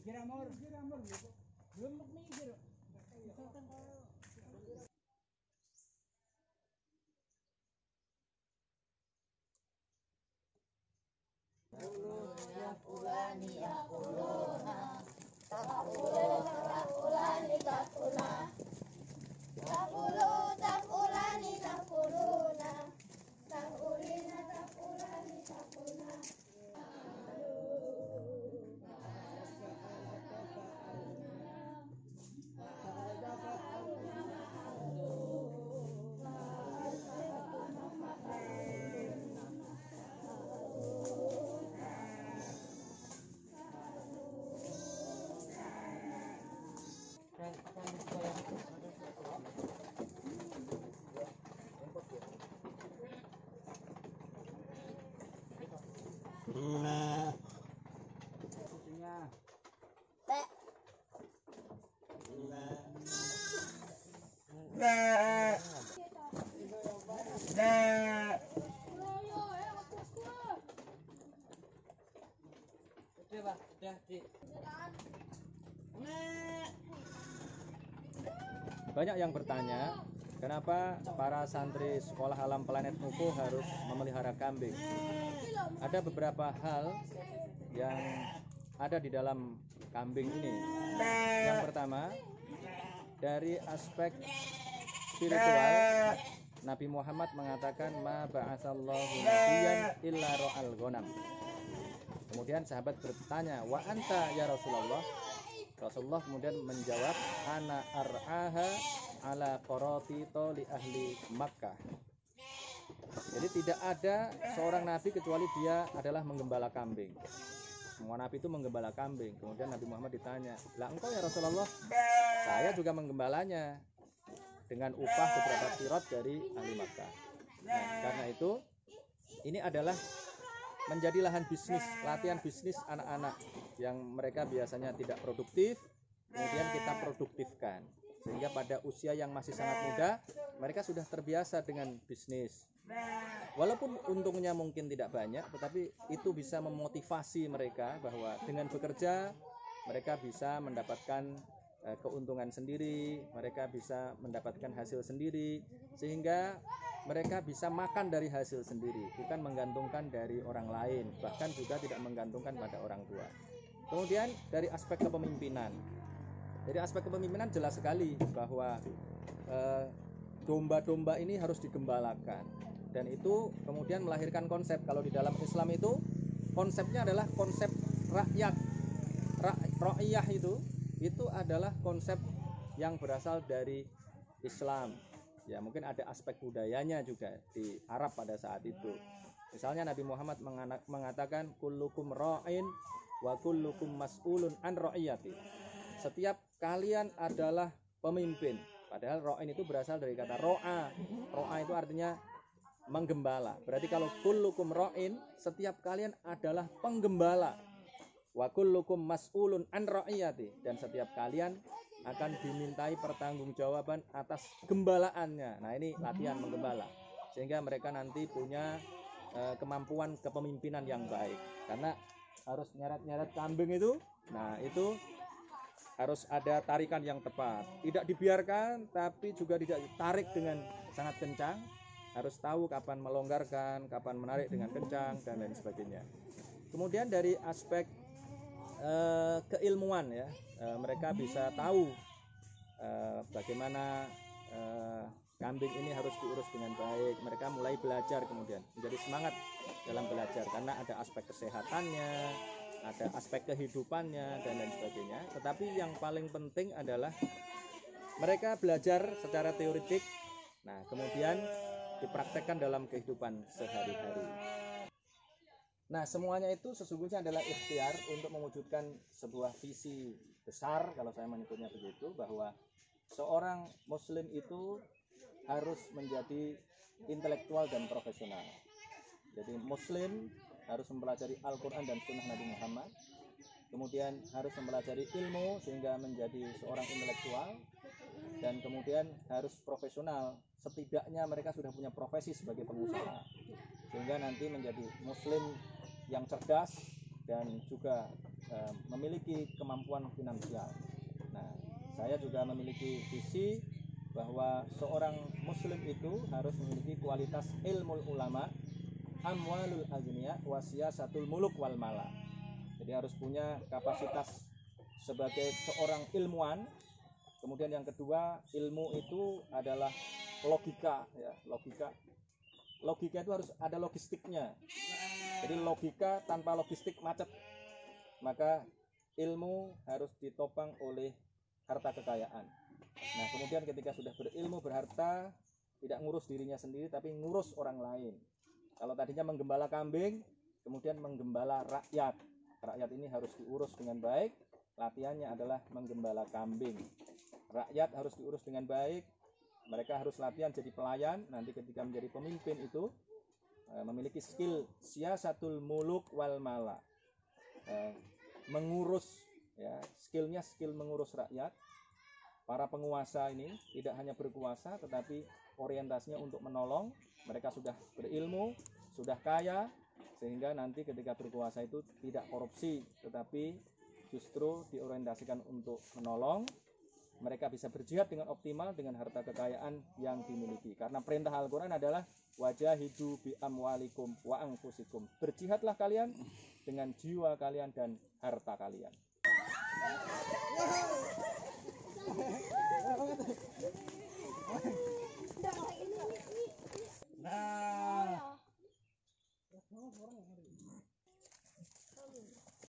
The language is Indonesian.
Mikir amor gitu. Belum mikir. Banyak yang bertanya, kenapa para santri sekolah alam planet Muko harus memelihara kambing? Ada beberapa hal yang ada di dalam kambing ini. Yang pertama, dari aspek spiritual, Nabi Muhammad mengatakan ma ba'atsallahu nabiyyan illa ra'al ghanam. Kemudian sahabat bertanya, wa anta ya Rasulullah? Rasulullah kemudian menjawab, ana ar'aha ala qaratito li ahli Makkah. Jadi tidak ada seorang nabi kecuali dia adalah menggembala kambing. Semua nabi itu menggembala kambing. Kemudian Nabi Muhammad ditanya, lah engkau ya Rasulullah? Saya juga menggembalanya dengan upah beberapa qirot dari ahli Makkah. Nah, karena itu ini adalah menjadi lahan bisnis, latihan bisnis anak-anak yang mereka biasanya tidak produktif, kemudian kita produktifkan. Sehingga pada usia yang masih sangat muda, mereka sudah terbiasa dengan bisnis. Walaupun untungnya mungkin tidak banyak, tetapi itu bisa memotivasi mereka bahwa dengan bekerja, mereka bisa mendapatkan keuntungan sendiri, mereka bisa mendapatkan hasil sendiri, sehingga mereka bisa makan dari hasil sendiri, bukan menggantungkan dari orang lain, bahkan juga tidak menggantungkan pada orang tua. Kemudian dari aspek kepemimpinan, jelas sekali bahwa domba-domba ini harus digembalakan, dan itu kemudian melahirkan konsep. Kalau di dalam Islam itu konsepnya adalah konsep rakyat, ra'iyah itu adalah konsep yang berasal dari Islam. Ya, mungkin ada aspek budayanya juga di Arab pada saat itu. Misalnya Nabi Muhammad mengatakan kullukum ra'in wa kullukum mas'ulun an ra'iyati. Setiap kalian adalah pemimpin. Padahal ra'in itu berasal dari kata ro'a. Ro'a itu artinya menggembala. Berarti kalau kullukum ra'in, setiap kalian adalah penggembala. Wa kullukum mas'ulun an ra'iyati, dan setiap kalian akan dimintai pertanggungjawaban atas gembalaannya. Nah, ini latihan menggembala sehingga mereka nanti punya kemampuan kepemimpinan yang baik. Karena harus nyeret-nyeret kambing itu, nah itu harus ada tarikan yang tepat. Tidak dibiarkan tapi juga tidak ditarik dengan sangat kencang. Harus tahu kapan melonggarkan, kapan menarik dengan kencang, dan lain sebagainya. Kemudian dari aspek keilmuan ya, mereka bisa tahu bagaimana kambing ini harus diurus dengan baik. Mereka mulai belajar, kemudian menjadi semangat dalam belajar karena ada aspek kesehatannya, ada aspek kehidupannya, dan lain sebagainya. Tetapi yang paling penting adalah mereka belajar secara teoretik, nah kemudian dipraktekkan dalam kehidupan sehari-hari. Nah, semuanya itu sesungguhnya adalah ikhtiar untuk mewujudkan sebuah visi besar, kalau saya menyebutnya begitu, bahwa seorang muslim itu harus menjadi intelektual dan profesional. Jadi muslim harus mempelajari Al-Quran dan Sunnah Nabi Muhammad, kemudian harus mempelajari ilmu sehingga menjadi seorang intelektual, dan kemudian harus profesional. Setidaknya mereka sudah punya profesi sebagai pengusaha, sehingga nanti menjadi muslim yang cerdas dan juga memiliki kemampuan finansial. Nah, saya juga memiliki visi bahwa seorang muslim itu harus memiliki kualitas ilmu ulama, amwalul agniya, wasiyasatul muluk wal mala. Jadi harus punya kapasitas sebagai seorang ilmuwan. Kemudian yang kedua, ilmu itu adalah logika, ya, logika itu harus ada logistiknya. Jadi logika tanpa logistik macet. Maka ilmu harus ditopang oleh harta kekayaan. Nah, kemudian ketika sudah berilmu, berharta, tidak ngurus dirinya sendiri tapi ngurus orang lain. Kalau tadinya menggembala kambing, kemudian menggembala rakyat. Rakyat ini harus diurus dengan baik. Latihannya adalah menggembala kambing. Rakyat harus diurus dengan baik. Mereka harus latihan jadi pelayan. Nanti ketika menjadi pemimpin itu memiliki skill siyasatul muluk wal mala, mengurus, ya, skillnya skill mengurus rakyat. Para penguasa ini tidak hanya berkuasa tetapi orientasinya untuk menolong. Mereka sudah berilmu, sudah kaya, sehingga nanti ketika berkuasa itu tidak korupsi tetapi justru diorientasikan untuk menolong. Mereka bisa berjihad dengan optimal dengan harta kekayaan yang dimiliki. Karena perintah Al-Quran adalah wajahidu bi amwalikum wa anfusikum. Berjihadlah kalian dengan jiwa kalian dan harta kalian. Nah,